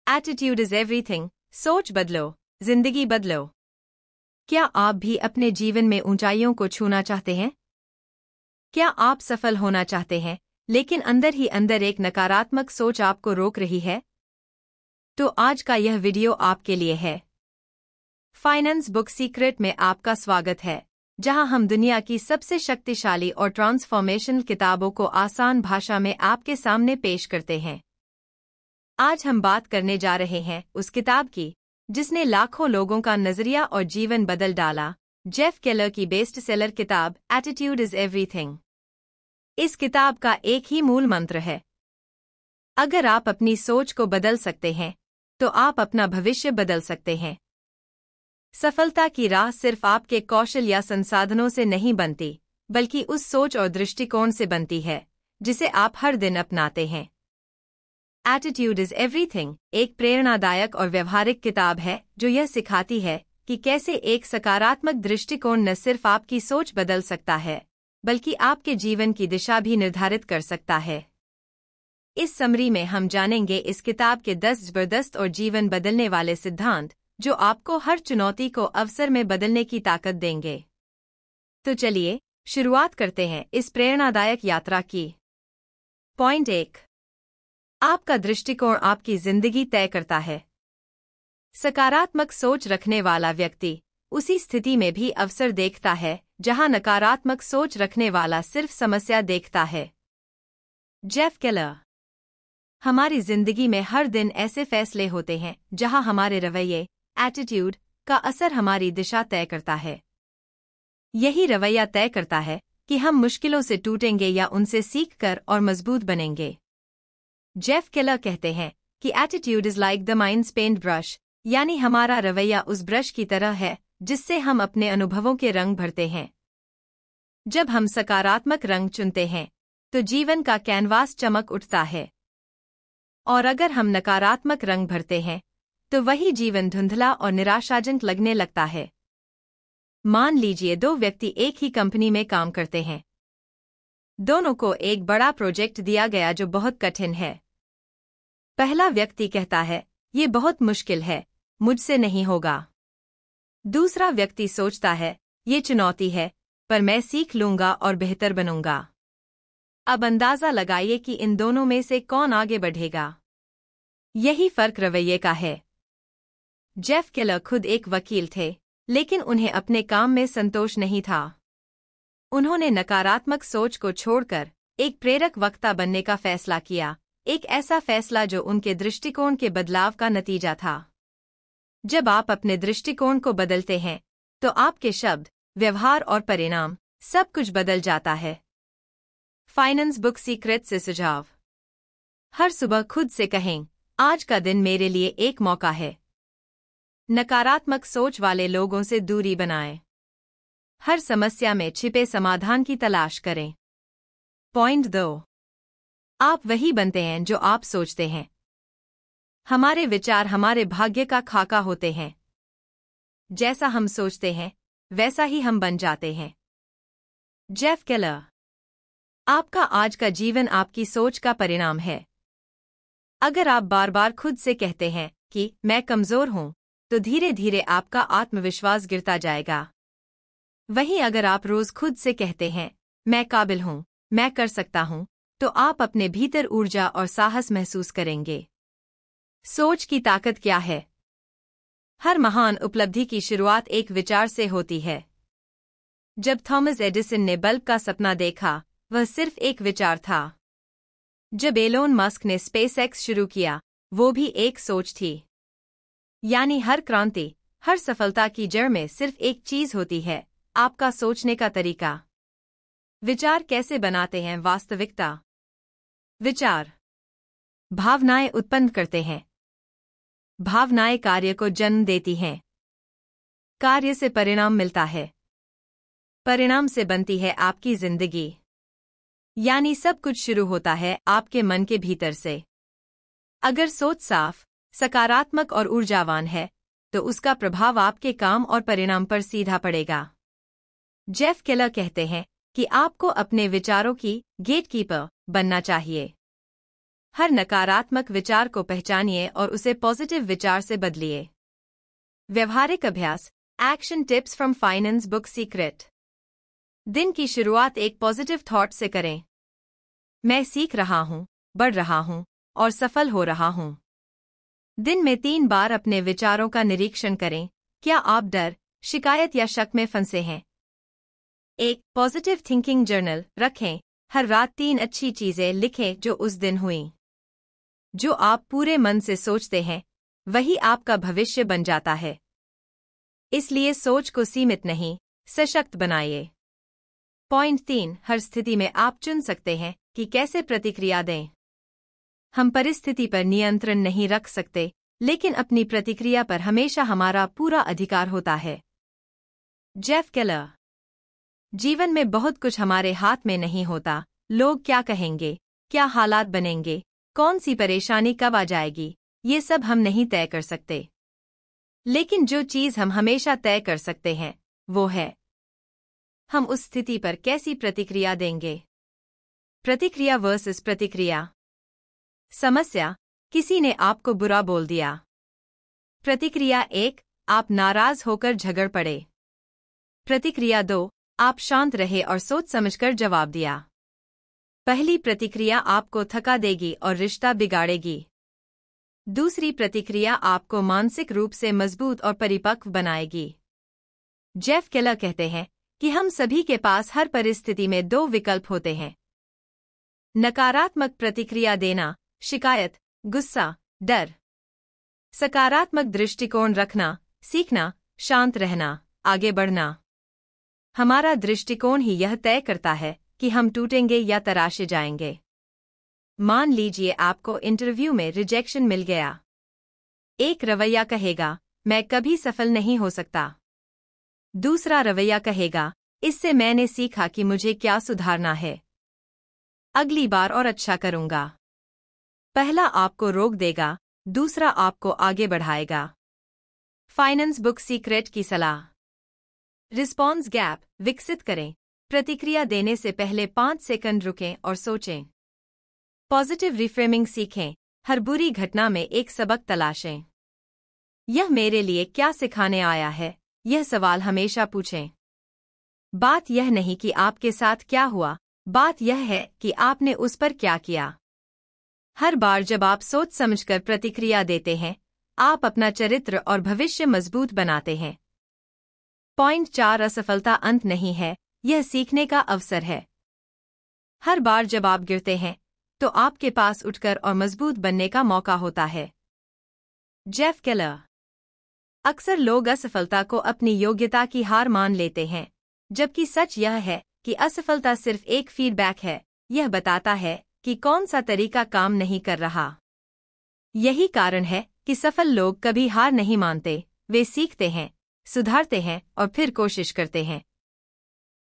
Attitude is everything. सोच बदलो, जिंदगी बदलो। क्या आप भी अपने जीवन में ऊंचाइयों को छूना चाहते हैं? क्या आप सफल होना चाहते हैं, लेकिन अंदर ही अंदर एक नकारात्मक सोच आपको रोक रही है? तो आज का यह वीडियो आपके लिए है। फाइनेंस बुक सीक्रेट में आपका स्वागत है, जहां हम दुनिया की सबसे शक्तिशाली और ट्रांसफॉर्मेशनल किताबों को आसान भाषा में आपके सामने पेश करते हैं। आज हम बात करने जा रहे हैं उस किताब की जिसने लाखों लोगों का नजरिया और जीवन बदल डाला, जेफ केलर की बेस्ट सेलर किताब एटीट्यूड इज एवरीथिंग। इस किताब का एक ही मूल मंत्र है, अगर आप अपनी सोच को बदल सकते हैं तो आप अपना भविष्य बदल सकते हैं। सफलता की राह सिर्फ आपके कौशल या संसाधनों से नहीं बनती, बल्कि उस सोच और दृष्टिकोण से बनती है जिसे आप हर दिन अपनाते हैं। एटीट्यूड इज एवरीथिंग एक प्रेरणादायक और व्यवहारिक किताब है जो यह सिखाती है कि कैसे एक सकारात्मक दृष्टिकोण न सिर्फ आपकी सोच बदल सकता है, बल्कि आपके जीवन की दिशा भी निर्धारित कर सकता है। इस समरी में हम जानेंगे इस किताब के 10 जबरदस्त और जीवन बदलने वाले सिद्धांत जो आपको हर चुनौती को अवसर में बदलने की ताकत देंगे। तो चलिए शुरुआत करते हैं इस प्रेरणादायक यात्रा की। पॉइंट 1, आपका दृष्टिकोण आपकी जिंदगी तय करता है। सकारात्मक सोच रखने वाला व्यक्ति उसी स्थिति में भी अवसर देखता है जहां नकारात्मक सोच रखने वाला सिर्फ समस्या देखता है। Jeff Keller. हमारी जिंदगी में हर दिन ऐसे फैसले होते हैं जहां हमारे रवैये, एटीट्यूड का असर हमारी दिशा तय करता है। यही रवैया तय करता है कि हम मुश्किलों से टूटेंगे या उनसे सीखकर और मजबूत बनेंगे। जेफ केलर कहते हैं कि attitude is like the mind's paint brush, यानी हमारा रवैया उस ब्रश की तरह है जिससे हम अपने अनुभवों के रंग भरते हैं। जब हम सकारात्मक रंग चुनते हैं तो जीवन का कैनवास चमक उठता है, और अगर हम नकारात्मक रंग भरते हैं तो वही जीवन धुंधला और निराशाजनक लगने लगता है। मान लीजिए 2 व्यक्ति एक ही कंपनी में काम करते हैं। दोनों को एक बड़ा प्रोजेक्ट दिया गया जो बहुत कठिन है। पहला व्यक्ति कहता है, ये बहुत मुश्किल है, मुझसे नहीं होगा। दूसरा व्यक्ति सोचता है, ये चुनौती है, पर मैं सीख लूंगा और बेहतर बनूंगा। अब अंदाजा लगाइए कि इन दोनों में से कौन आगे बढ़ेगा। यही फर्क रवैये का है। जेफ केलर खुद एक वकील थे, लेकिन उन्हें अपने काम में संतोष नहीं था। उन्होंने नकारात्मक सोच को छोड़कर एक प्रेरक वक्ता बनने का फैसला किया, एक ऐसा फैसला जो उनके दृष्टिकोण के बदलाव का नतीजा था। जब आप अपने दृष्टिकोण को बदलते हैं तो आपके शब्द, व्यवहार और परिणाम सब कुछ बदल जाता है। फाइनेंस बुक सीक्रेट से सुझाव। हर सुबह खुद से कहें, आज का दिन मेरे लिए एक मौका है। नकारात्मक सोच वाले लोगों से दूरी बनाएं। हर समस्या में छिपे समाधान की तलाश करें। पॉइंट 2, आप वही बनते हैं जो आप सोचते हैं। हमारे विचार हमारे भाग्य का खाका होते हैं। जैसा हम सोचते हैं वैसा ही हम बन जाते हैं। Jeff Keller. आपका आज का जीवन आपकी सोच का परिणाम है। अगर आप बार बार खुद से कहते हैं कि मैं कमजोर हूं, तो धीरे धीरे आपका आत्मविश्वास गिरता जाएगा। वहीं अगर आप रोज खुद से कहते हैं, मैं काबिल हूं, मैं कर सकता हूं, तो आप अपने भीतर ऊर्जा और साहस महसूस करेंगे। सोच की ताकत क्या है? हर महान उपलब्धि की शुरुआत एक विचार से होती है। जब थॉमस एडिसन ने बल्ब का सपना देखा, वह सिर्फ एक विचार था। जब एलोन मस्क ने स्पेसएक्स शुरू किया, वो भी एक सोच थी। यानी हर क्रांति, हर सफलता की जड़ में सिर्फ एक चीज होती है, आपका सोचने का तरीका। विचार कैसे बनाते हैं वास्तविकता? विचार भावनाएं उत्पन्न करते हैं। भावनाएं कार्य को जन्म देती हैं। कार्य से परिणाम मिलता है। परिणाम से बनती है आपकी जिंदगी। यानी सब कुछ शुरू होता है आपके मन के भीतर से। अगर सोच साफ, सकारात्मक और ऊर्जावान है, तो उसका प्रभाव आपके काम और परिणाम पर सीधा पड़ेगा। जेफ केलर कहते हैं कि आपको अपने विचारों की गेटकीपर बनना चाहिए। हर नकारात्मक विचार को पहचानिए और उसे पॉजिटिव विचार से बदलिए। व्यवहारिक अभ्यास, action tips from finance book secret. दिन की शुरुआत एक पॉजिटिव थॉट से करें। मैं सीख रहा हूँ, बढ़ रहा हूँ और सफल हो रहा हूँ। दिन में 3 बार अपने विचारों का निरीक्षण करें। क्या आप डर, शिकायत या शक में फंसे हैं? एक पॉजिटिव थिंकिंग जर्नल रखें। हर रात 3 अच्छी चीजें लिखें जो उस दिन हुईं। जो आप पूरे मन से सोचते हैं वही आपका भविष्य बन जाता है। इसलिए सोच को सीमित नहीं, सशक्त बनाइए। पॉइंट 3, हर स्थिति में आप चुन सकते हैं कि कैसे प्रतिक्रिया दें। हम परिस्थिति पर नियंत्रण नहीं रख सकते, लेकिन अपनी प्रतिक्रिया पर हमेशा हमारा पूरा अधिकार होता है। Jeff Keller. जीवन में बहुत कुछ हमारे हाथ में नहीं होता। लोग क्या कहेंगे, क्या हालात बनेंगे, कौन सी परेशानी कब आ जाएगी, ये सब हम नहीं तय कर सकते। लेकिन जो चीज हम हमेशा तय कर सकते हैं वो है हम उस स्थिति पर कैसी प्रतिक्रिया देंगे। प्रतिक्रिया वर्सेस प्रतिक्रिया। समस्या, किसी ने आपको बुरा बोल दिया। प्रतिक्रिया 1, आप नाराज होकर झगड़ पड़े। प्रतिक्रिया 2, आप शांत रहे और सोच समझकर जवाब दिया। पहली प्रतिक्रिया आपको थका देगी और रिश्ता बिगाड़ेगी। दूसरी प्रतिक्रिया आपको मानसिक रूप से मजबूत और परिपक्व बनाएगी। जेफ केलर कहते हैं कि हम सभी के पास हर परिस्थिति में 2 विकल्प होते हैं। नकारात्मक प्रतिक्रिया देना, शिकायत, गुस्सा, डर। सकारात्मक दृष्टिकोण रखना, सीखना, शांत रहना, आगे बढ़ना। हमारा दृष्टिकोण ही यह तय करता है कि हम टूटेंगे या तराशे जाएंगे। मान लीजिए आपको इंटरव्यू में रिजेक्शन मिल गया। एक रवैया कहेगा, मैं कभी सफल नहीं हो सकता। दूसरा रवैया कहेगा, इससे मैंने सीखा कि मुझे क्या सुधारना है। अगली बार और अच्छा करूंगा। पहला आपको रोक देगा, दूसरा आपको आगे बढ़ाएगा। फाइनेंस बुक सीक्रेट की सलाह। रिस्पॉन्स गैप विकसित करें। प्रतिक्रिया देने से पहले 5 सेकंड रुकें और सोचें। पॉजिटिव रिफ्रेमिंग सीखें। हर बुरी घटना में एक सबक तलाशें। यह मेरे लिए क्या सिखाने आया है, यह सवाल हमेशा पूछें। बात यह नहीं कि आपके साथ क्या हुआ, बात यह है कि आपने उस पर क्या किया। हर बार जब आप सोच समझकर प्रतिक्रिया देते हैं, आप अपना चरित्र और भविष्य मजबूत बनाते हैं। पॉइंट 4, असफलता अंत नहीं है, यह सीखने का अवसर है। हर बार जब आप गिरते हैं तो आपके पास उठकर और मजबूत बनने का मौका होता है। Jeff Keller. अक्सर लोग असफलता को अपनी योग्यता की हार मान लेते हैं, जबकि सच यह है कि असफलता सिर्फ एक फीडबैक है। यह बताता है कि कौन सा तरीका काम नहीं कर रहा। यही कारण है कि सफल लोग कभी हार नहीं मानते, वे सीखते हैं, सुधारते हैं और फिर कोशिश करते हैं।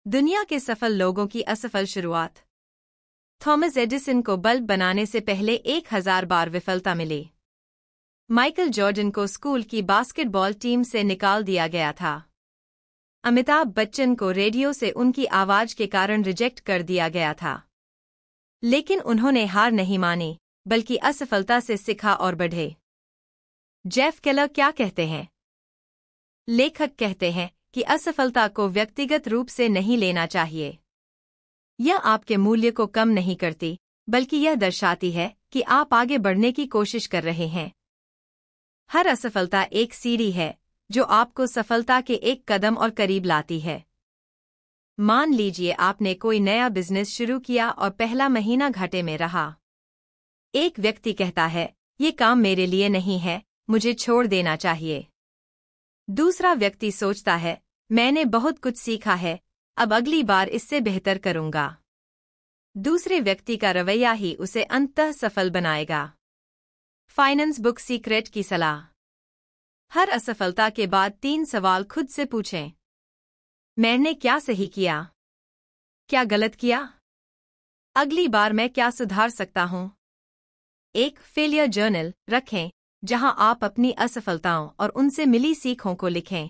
दुनिया के सफल लोगों की असफल शुरुआत। थॉमस एडिसन को बल्ब बनाने से पहले 1000 बार विफलता मिली। माइकल जॉर्डन को स्कूल की बास्केटबॉल टीम से निकाल दिया गया था। अमिताभ बच्चन को रेडियो से उनकी आवाज के कारण रिजेक्ट कर दिया गया था। लेकिन उन्होंने हार नहीं मानी, बल्कि असफलता से सीखा और बढ़े। जेफ केलर क्या कहते हैं? लेखक कहते हैं कि असफलता को व्यक्तिगत रूप से नहीं लेना चाहिए। यह आपके मूल्य को कम नहीं करती, बल्कि यह दर्शाती है कि आप आगे बढ़ने की कोशिश कर रहे हैं। हर असफलता एक सीढ़ी है जो आपको सफलता के एक कदम और करीब लाती है। मान लीजिए आपने कोई नया बिजनेस शुरू किया और पहला महीना घाटे में रहा। एक व्यक्ति कहता है, ये काम मेरे लिए नहीं है, मुझे छोड़ देना चाहिए। दूसरा व्यक्ति सोचता है, मैंने बहुत कुछ सीखा है, अब अगली बार इससे बेहतर करूंगा। दूसरे व्यक्ति का रवैया ही उसे अंततः सफल बनाएगा। फाइनेंस बुक सीक्रेट की सलाह। हर असफलता के बाद 3 सवाल खुद से पूछें। मैंने क्या सही किया? क्या गलत किया? अगली बार मैं क्या सुधार सकता हूं? एक फेलियर जर्नल रखें जहां आप अपनी असफलताओं और उनसे मिली सीखों को लिखें।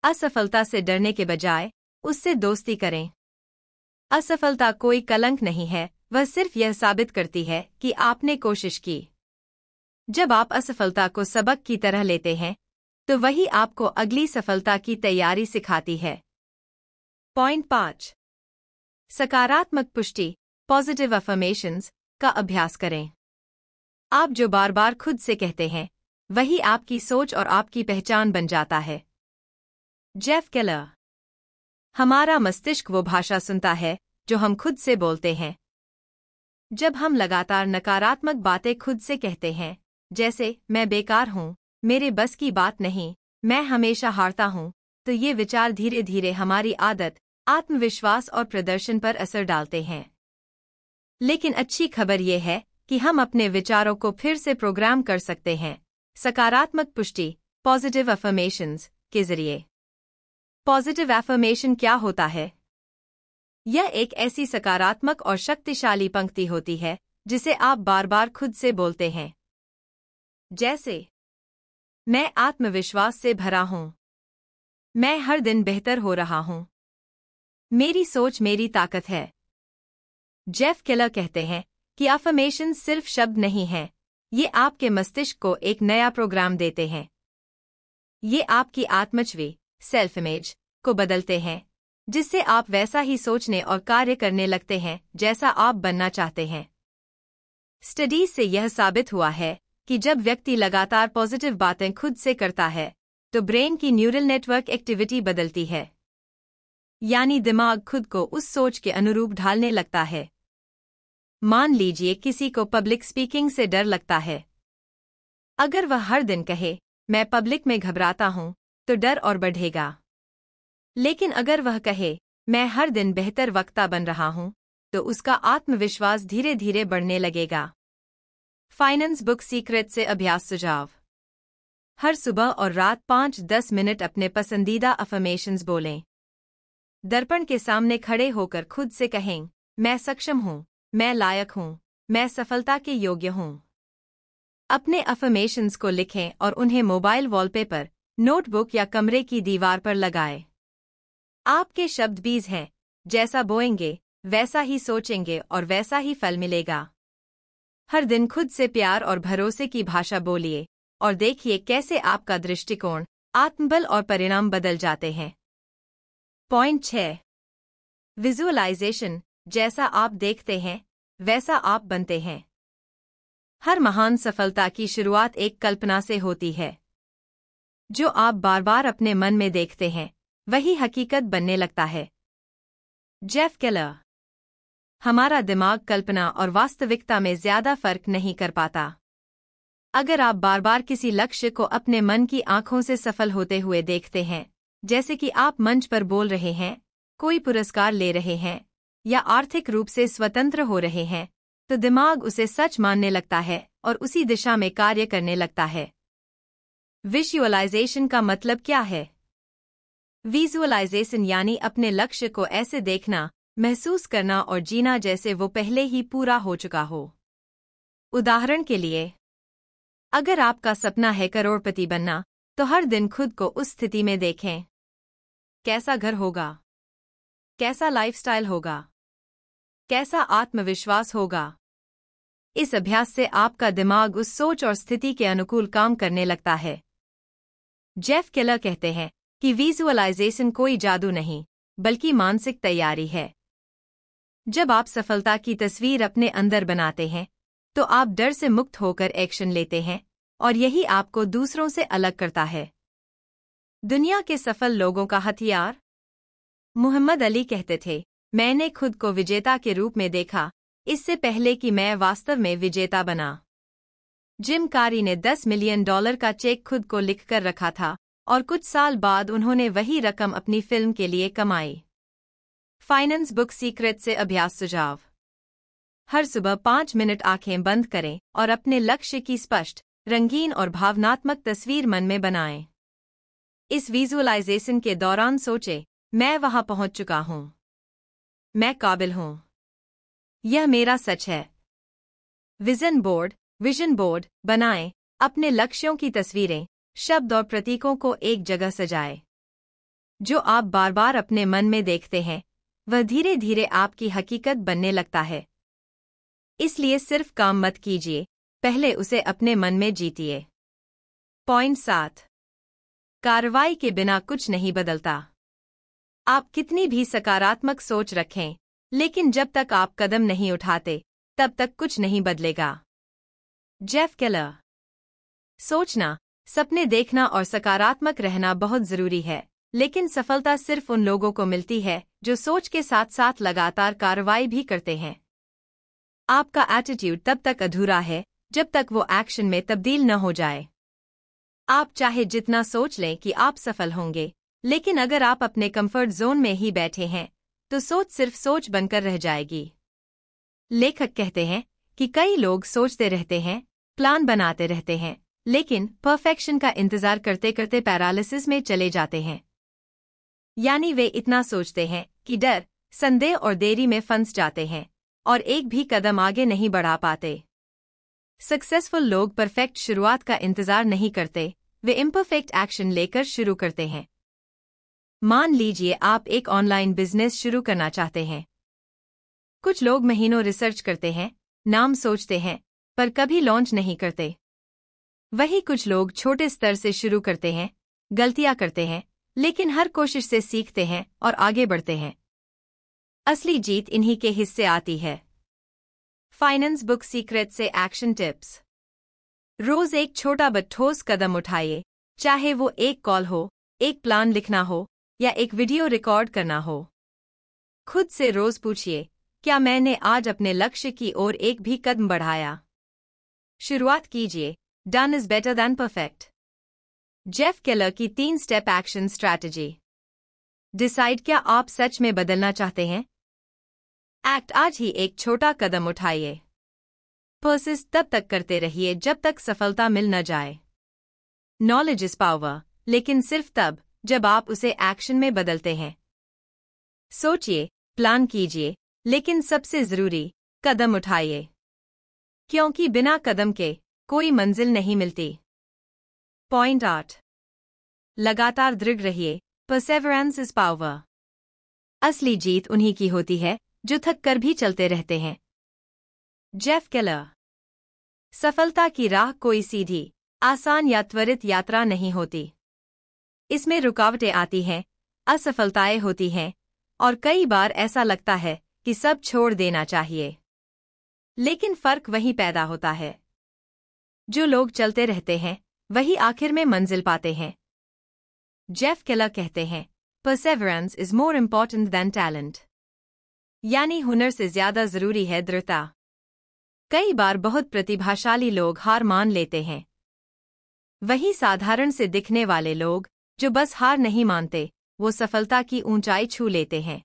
असफलता से डरने के बजाय उससे दोस्ती करें। असफलता कोई कलंक नहीं है, वह सिर्फ यह साबित करती है कि आपने कोशिश की। जब आप असफलता को सबक की तरह लेते हैं, तो वही आपको अगली सफलता की तैयारी सिखाती है। पॉइंट 5। सकारात्मक पुष्टि, पॉजिटिव अफर्मेशंस का अभ्यास करें। आप जो बार बार खुद से कहते हैं, वही आपकी सोच और आपकी पहचान बन जाता है। Jeff Keller. हमारा मस्तिष्क वो भाषा सुनता है जो हम खुद से बोलते हैं। जब हम लगातार नकारात्मक बातें खुद से कहते हैं, जैसे मैं बेकार हूँ, मेरे बस की बात नहीं, मैं हमेशा हारता हूँ, तो ये विचार धीरे धीरे हमारी आदत, आत्मविश्वास और प्रदर्शन पर असर डालते हैं। लेकिन अच्छी खबर ये है कि हम अपने विचारों को फिर से प्रोग्राम कर सकते हैं, सकारात्मक पुष्टि, पॉजिटिव अफर्मेशंस के जरिए। पॉजिटिव अफर्मेशन क्या होता है? यह एक ऐसी सकारात्मक और शक्तिशाली पंक्ति होती है जिसे आप बार बार खुद से बोलते हैं। जैसे, मैं आत्मविश्वास से भरा हूँ, मैं हर दिन बेहतर हो रहा हूँ, मेरी सोच मेरी ताकत है। जेफ केलर कहते हैं कि अफर्मेशन सिर्फ शब्द नहीं हैं, ये आपके मस्तिष्क को एक नया प्रोग्राम देते हैं। ये आपकी आत्मछवि, सेल्फ इमेज को बदलते हैं, जिससे आप वैसा ही सोचने और कार्य करने लगते हैं जैसा आप बनना चाहते हैं। स्टडीज से यह साबित हुआ है कि जब व्यक्ति लगातार पॉजिटिव बातें खुद से करता है, तो ब्रेन की न्यूरल नेटवर्क एक्टिविटी बदलती है। यानी दिमाग खुद को उस सोच के अनुरूप ढालने लगता है। मान लीजिए किसी को पब्लिक स्पीकिंग से डर लगता है। अगर वह हर दिन कहे, मैं पब्लिक में घबराता हूं, तो डर और बढ़ेगा। लेकिन अगर वह कहे, मैं हर दिन बेहतर वक्ता बन रहा हूं, तो उसका आत्मविश्वास धीरे धीरे बढ़ने लगेगा। फाइनेंस बुक सीक्रेट से अभ्यास सुझाव। हर सुबह और रात 5-10 मिनट अपने पसंदीदा अफर्मेशंस बोलें। दर्पण के सामने खड़े होकर खुद से कहें, मैं सक्षम हूं, मैं लायक हूं, मैं सफलता के योग्य हूं। अपने अफर्मेशंस को लिखें और उन्हें मोबाइल वॉलपेपर, नोटबुक या कमरे की दीवार पर लगाएं। आपके शब्द बीज हैं, जैसा बोएंगे, वैसा ही सोचेंगे और वैसा ही फल मिलेगा। हर दिन खुद से प्यार और भरोसे की भाषा बोलिए और देखिए कैसे आपका दृष्टिकोण, आत्मबल और परिणाम बदल जाते हैं। पॉइंट 6। विजुअलाइजेशन, जैसा आप देखते हैं, वैसा आप बनते हैं। हर महान सफलता की शुरुआत एक कल्पना से होती है। जो आप बार बार अपने मन में देखते हैं, वही हकीकत बनने लगता है। Jeff Keller. हमारा दिमाग कल्पना और वास्तविकता में ज्यादा फर्क नहीं कर पाता। अगर आप बार बार किसी लक्ष्य को अपने मन की आंखों से सफल होते हुए देखते हैं, जैसे कि आप मंच पर बोल रहे हैं, कोई पुरस्कार ले रहे हैं या आर्थिक रूप से स्वतंत्र हो रहे हैं, तो दिमाग उसे सच मानने लगता है और उसी दिशा में कार्य करने लगता है। विजुअलाइजेशन का मतलब क्या है? विजुअलाइजेशन यानी अपने लक्ष्य को ऐसे देखना, महसूस करना और जीना जैसे वो पहले ही पूरा हो चुका हो। उदाहरण के लिए, अगर आपका सपना है करोड़पति बनना, तो हर दिन खुद को उस स्थिति में देखें। कैसा घर होगा? कैसा लाइफस्टाइल होगा? कैसा आत्मविश्वास होगा? इस अभ्यास से आपका दिमाग उस सोच और स्थिति के अनुकूल काम करने लगता है। जेफ केलर कहते हैं कि विजुअलाइजेशन कोई जादू नहीं, बल्कि मानसिक तैयारी है। जब आप सफलता की तस्वीर अपने अंदर बनाते हैं, तो आप डर से मुक्त होकर एक्शन लेते हैं और यही आपको दूसरों से अलग करता है। दुनिया के सफल लोगों का हथियार? मुहम्मद अली कहते थे, मैंने खुद को विजेता के रूप में देखा, इससे पहले कि मैं वास्तव में विजेता बना। जिम कैरी ने $10 मिलियन का चेक खुद को लिखकर रखा था और कुछ साल बाद उन्होंने वही रकम अपनी फिल्म के लिए कमाई। फाइनेंस बुक सीक्रेट से अभ्यास सुझाव। हर सुबह 5 मिनट आंखें बंद करें और अपने लक्ष्य की स्पष्ट, रंगीन और भावनात्मक तस्वीर मन में बनाएं। इस विजुअलाइजेशन के दौरान सोचें, मैं वहां पहुंच चुका हूं, मैं काबिल हूं, यह मेरा सच है। विजन बोर्ड बनाएं, अपने लक्ष्यों की तस्वीरें, शब्द और प्रतीकों को एक जगह सजाएं। जो आप बार बार अपने मन में देखते हैं, वह धीरे धीरे आपकी हकीकत बनने लगता है। इसलिए सिर्फ काम मत कीजिए, पहले उसे अपने मन में जीतिए। पॉइंट 7। कार्रवाई के बिना कुछ नहीं बदलता। आप कितनी भी सकारात्मक सोच रखें, लेकिन जब तक आप कदम नहीं उठाते, तब तक कुछ नहीं बदलेगा। Jeff Keller. सोचना, सपने देखना और सकारात्मक रहना बहुत जरूरी है, लेकिन सफलता सिर्फ उन लोगों को मिलती है जो सोच के साथ साथ लगातार कार्रवाई भी करते हैं। आपका एटीट्यूड तब तक अधूरा है जब तक वो एक्शन में तब्दील न हो जाए। आप चाहे जितना सोच लें कि आप सफल होंगे, लेकिन अगर आप अपने कंफर्ट जोन में ही बैठे हैं, तो सोच सिर्फ सोच बनकर रह जाएगी। लेखक कहते हैं कि कई लोग सोचते रहते हैं, प्लान बनाते रहते हैं, लेकिन परफेक्शन का इंतजार करते करते पैरालिसिस में चले जाते हैं। यानी वे इतना सोचते हैं कि डर, संदेह और देरी में फंस जाते हैं और एक भी कदम आगे नहीं बढ़ा पाते। सक्सेसफुल लोग परफेक्ट शुरुआत का इंतजार नहीं करते, वे इम्परफेक्ट एक्शन लेकर शुरू करते हैं। मान लीजिए आप एक ऑनलाइन बिजनेस शुरू करना चाहते हैं। कुछ लोग महीनों रिसर्च करते हैं, नाम सोचते हैं, पर कभी लॉन्च नहीं करते। वही कुछ लोग छोटे स्तर से शुरू करते हैं, गलतियां करते हैं, लेकिन हर कोशिश से सीखते हैं और आगे बढ़ते हैं। असली जीत इन्हीं के हिस्से आती है। फाइनेंस बुक सीक्रेट से एक्शन टिप्स। रोज एक छोटा बट ठोस कदम उठाइए, चाहे वो एक कॉल हो, एक प्लान लिखना हो या एक वीडियो रिकॉर्ड करना हो। खुद से रोज पूछिए, क्या मैंने आज अपने लक्ष्य की ओर एक भी कदम बढ़ाया? शुरुआत कीजिए। Done is better than perfect. Jeff Keller की 3 स्टेप एक्शन स्ट्रैटेजी। डिसाइड, क्या आप सच में बदलना चाहते हैं? एक्ट, आज ही एक छोटा कदम उठाइए। परसिस्ट, तब तक करते रहिए जब तक सफलता मिल न जाए। नॉलेज इज पावर, लेकिन सिर्फ तब जब आप उसे एक्शन में बदलते हैं। सोचिए, प्लान कीजिए, लेकिन सबसे जरूरी, कदम उठाइए, क्योंकि बिना कदम के कोई मंजिल नहीं मिलती। पॉइंट 8। लगातार दृढ़ रहिए, परसेवरेंस इज पावर। असली जीत उन्हीं की होती है जो थक कर भी चलते रहते हैं। Jeff Keller. सफलता की राह कोई सीधी, आसान या त्वरित यात्रा नहीं होती। इसमें रुकावटें आती हैं, असफलताएं होती हैं, और कई बार ऐसा लगता है कि सब छोड़ देना चाहिए। लेकिन फर्क वहीं पैदा होता है। जो लोग चलते रहते हैं, वही आखिर में मंजिल पाते हैं। जेफ केलर कहते हैं, Perseverance is more important than talent. यानी हुनर से ज्यादा जरूरी है दृढ़ता। कई बार बहुत प्रतिभाशाली लोग हार मान लेते हैं। वही साधारण से दिखने वाले लोग, जो बस हार नहीं मानते, वो सफलता की ऊंचाई छू लेते हैं।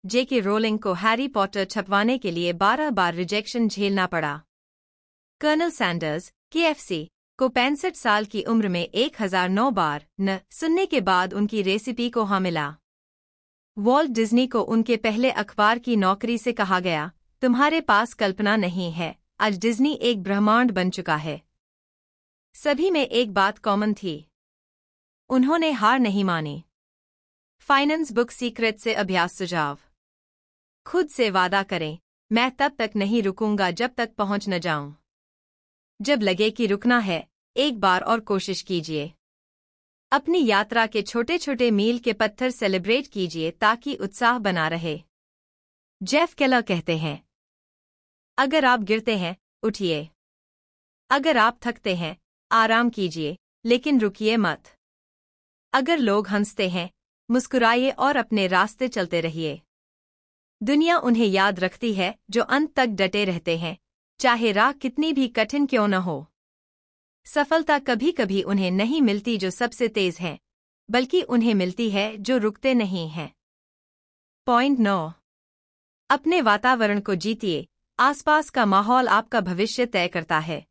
जेके रोलिंग को हैरी पॉटर छपवाने के लिए 12 बार रिजेक्शन झेलना पड़ा। कर्नल सैंडर्स, KFC, को 65 साल की उम्र में 1009 बार न सुनने के बाद उनकी रेसिपी को हाँ मिला। वॉल्ट डिज्नी को उनके पहले अखबार की नौकरी से कहा गया, तुम्हारे पास कल्पना नहीं है, आज डिज्नी एक ब्रह्मांड बन चुका है। सभी में एक बात कॉमन थी, उन्होंने हार नहीं मानी। फाइनेंस बुक सीक्रेट से अभ्यास सुझाव। खुद से वादा करें, मैं तब तक नहीं रुकूंगा जब तक पहुंच न जाऊं। जब लगे कि रुकना है, एक बार और कोशिश कीजिए। अपनी यात्रा के छोटे छोटे मील के पत्थर सेलिब्रेट कीजिए ताकि उत्साह बना रहे। जेफ केलर कहते हैं, अगर आप गिरते हैं, उठिए। अगर आप थकते हैं, आराम कीजिए, लेकिन रुकिए मत। अगर लोग हंसते हैं, मुस्कुराइए और अपने रास्ते चलते रहिए। दुनिया उन्हें याद रखती है जो अंत तक डटे रहते हैं, चाहे राह कितनी भी कठिन क्यों न हो। सफलता कभी कभी उन्हें नहीं मिलती जो सबसे तेज हैं, बल्कि उन्हें मिलती है जो रुकते नहीं हैं। पॉइंट 9। अपने वातावरण को जीतिए, आसपास का माहौल आपका भविष्य तय करता है।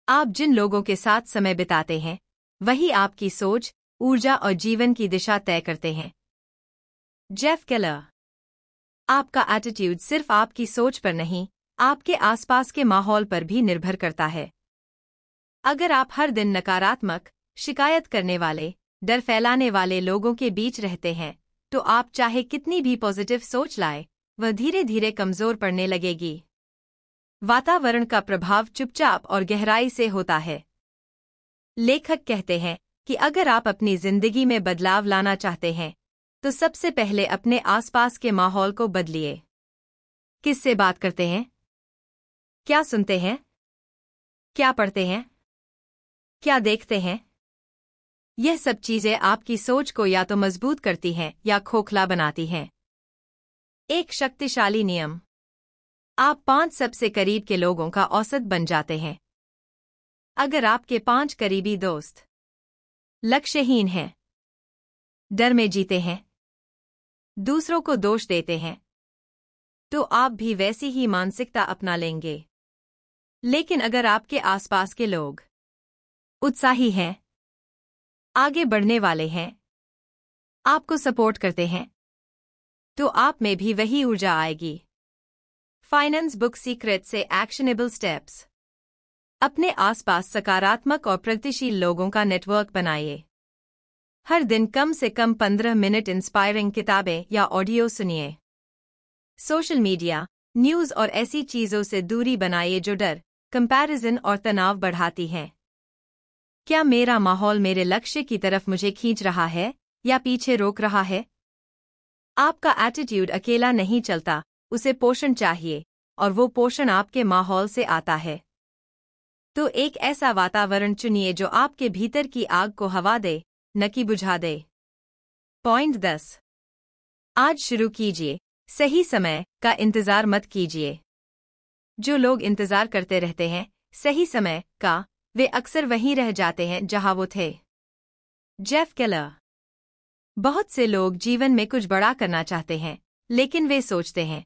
आप जिन लोगों के साथ समय बिताते हैं, वही आपकी सोच, ऊर्जा और जीवन की दिशा तय करते हैं। Jeff Keller. आपका एटीट्यूड सिर्फ आपकी सोच पर नहीं, आपके आसपास के माहौल पर भी निर्भर करता है। अगर आप हर दिन नकारात्मक, शिकायत करने वाले, डर फैलाने वाले लोगों के बीच रहते हैं, तो आप चाहे कितनी भी पॉजिटिव सोच लाए, वह धीरे धीरे कमजोर पड़ने लगेगी। वातावरण का प्रभाव चुपचाप और गहराई से होता है। लेखक कहते हैं कि अगर आप अपनी जिंदगी में बदलाव लाना चाहते हैं तो सबसे पहले अपने आसपास के माहौल को बदलिए। किससे बात करते हैं? क्या सुनते हैं? क्या पढ़ते हैं? क्या देखते हैं? यह सब चीजें आपकी सोच को या तो मजबूत करती हैं या खोखला बनाती हैं। एक शक्तिशाली नियम। आप 5 सबसे करीब के लोगों का औसत बन जाते हैं। अगर आपके 5 करीबी दोस्त लक्ष्यहीन हैं, डर में जीते हैं, दूसरों को दोष देते हैं, तो आप भी वैसी ही मानसिकता अपना लेंगे। लेकिन अगर आपके आसपास के लोग उत्साही हैं, आगे बढ़ने वाले हैं, आपको सपोर्ट करते हैं, तो आप में भी वही ऊर्जा आएगी। फाइनेंस बुक सीक्रेट से एक्शनेबल स्टेप्स। अपने आसपास सकारात्मक और प्रगतिशील लोगों का नेटवर्क बनाइए। हर दिन कम से कम 15 मिनट इंस्पायरिंग किताबें या ऑडियो सुनिए। सोशल मीडिया, न्यूज़ और ऐसी चीज़ों से दूरी बनाइए जो डर, कंपैरिजन और तनाव बढ़ाती हैं। क्या मेरा माहौल मेरे लक्ष्य की तरफ मुझे खींच रहा है या पीछे रोक रहा है? आपका एटीट्यूड अकेला नहीं चलता, उसे पोषण चाहिए, और वो पोषण आपके माहौल से आता है। तो एक ऐसा वातावरण चुनिए जो आपके भीतर की आग को हवा दे, न कि बुझा दे। पॉइंट 10। आज शुरू कीजिए। सही समय का इंतजार मत कीजिए। जो लोग इंतजार करते रहते हैं सही समय का, वे अक्सर वहीं रह जाते हैं जहां वो थे। Jeff Keller. बहुत से लोग जीवन में कुछ बड़ा करना चाहते हैं, लेकिन वे सोचते हैं,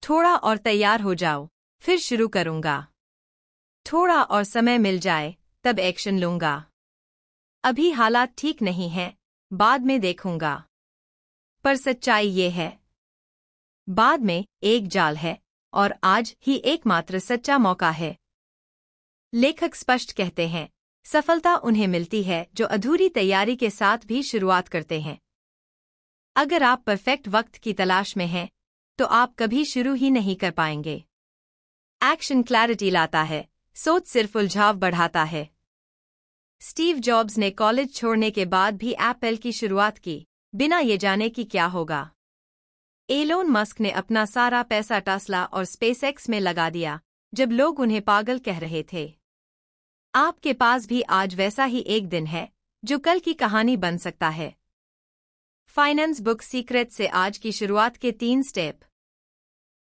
थोड़ा और तैयार हो जाओ, फिर शुरू करूंगा। थोड़ा और समय मिल जाए, तब एक्शन लूंगा। अभी हालात ठीक नहीं हैं, बाद में देखूंगा। पर सच्चाई ये है, बाद में एक जाल है और आज ही एकमात्र सच्चा मौका है। लेखक स्पष्ट कहते हैं, सफलता उन्हें मिलती है जो अधूरी तैयारी के साथ भी शुरुआत करते हैं। अगर आप परफेक्ट वक्त की तलाश में हैं, तो आप कभी शुरू ही नहीं कर पाएंगे। एक्शन क्लैरिटी लाता है, सोच सिर्फ उलझाव बढ़ाता है। स्टीव जॉब्स ने कॉलेज छोड़ने के बाद भी एप्पल की शुरुआत की, बिना ये जाने कि क्या होगा। एलोन मस्क ने अपना सारा पैसा टेस्ला और स्पेसएक्स में लगा दिया, जब लोग उन्हें पागल कह रहे थे। आपके पास भी आज वैसा ही एक दिन है, जो कल की कहानी बन सकता है। फाइनेंस बुक सीक्रेट से आज की शुरुआत के 3 स्टेप।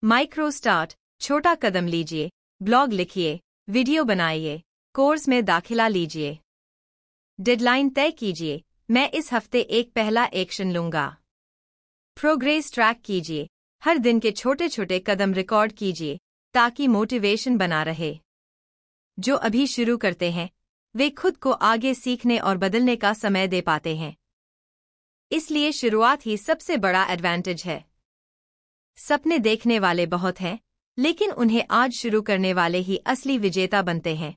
माइक्रो स्टार्ट, छोटा कदम लीजिए, ब्लॉग लिखिए, वीडियो बनाइए, कोर्स में दाखिला लीजिए। डेडलाइन तय कीजिए, मैं इस हफ्ते एक पहला एक्शन लूंगा। प्रोग्रेस ट्रैक कीजिए, हर दिन के छोटे छोटे कदम रिकॉर्ड कीजिए, ताकि मोटिवेशन बना रहे। जो अभी शुरू करते हैं, वे खुद को आगे सीखने और बदलने का समय दे पाते हैं। इसलिए शुरुआत ही सबसे बड़ा एडवांटेज है। सपने देखने वाले बहुत हैं, लेकिन उन्हें आज शुरू करने वाले ही असली विजेता बनते हैं।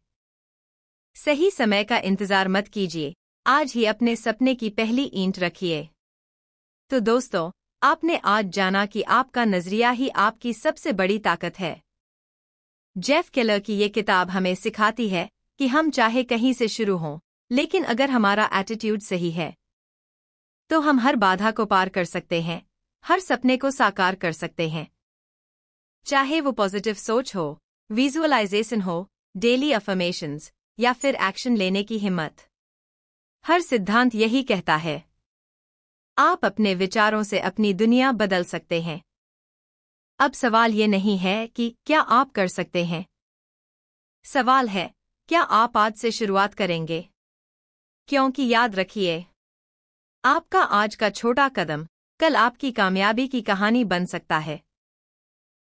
सही समय का इंतजार मत कीजिए, आज ही अपने सपने की पहली ईंट रखिए। तो दोस्तों, आपने आज जाना कि आपका नजरिया ही आपकी सबसे बड़ी ताकत है। जेफ केलर की ये किताब हमें सिखाती है कि हम चाहे कहीं से शुरू हों, लेकिन अगर हमारा एटीट्यूड सही है, तो हम हर बाधा को पार कर सकते हैं, हर सपने को साकार कर सकते हैं। चाहे वो पॉजिटिव सोच हो, विजुअलाइजेशन हो, डेली अफर्मेशंस या फिर एक्शन लेने की हिम्मत। हर सिद्धांत यही कहता है, आप अपने विचारों से अपनी दुनिया बदल सकते हैं। अब सवाल ये नहीं है कि क्या आप कर सकते हैं। सवाल है, क्या आप आज से शुरुआत करेंगे? क्योंकि याद रखिए, आपका आज का छोटा कदम कल आपकी कामयाबी की कहानी बन सकता है।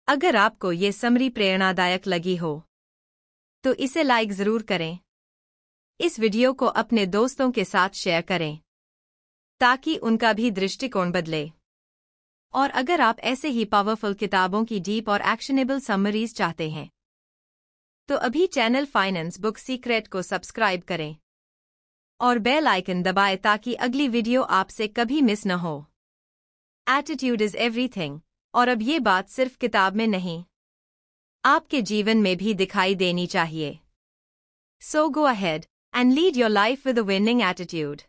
अगर आपको ये समरी प्रेरणादायक लगी हो, तो इसे लाइक जरूर करें। इस वीडियो को अपने दोस्तों के साथ शेयर करें, ताकि उनका भी दृष्टिकोण बदले। और अगर आप ऐसे ही पावरफुल किताबों की डीप और एक्शनेबल समरीज चाहते हैं, तो अभी चैनल फाइनेंस बुक सीक्रेट को सब्सक्राइब करें और बेल आइकन दबाएं ताकि अगली वीडियो आपसे कभी मिस न हो। एटीट्यूड इज एवरीथिंग, और अब ये बात सिर्फ किताब में नहीं, आपके जीवन में भी दिखाई देनी चाहिए। So go ahead and lead your life with a winning attitude.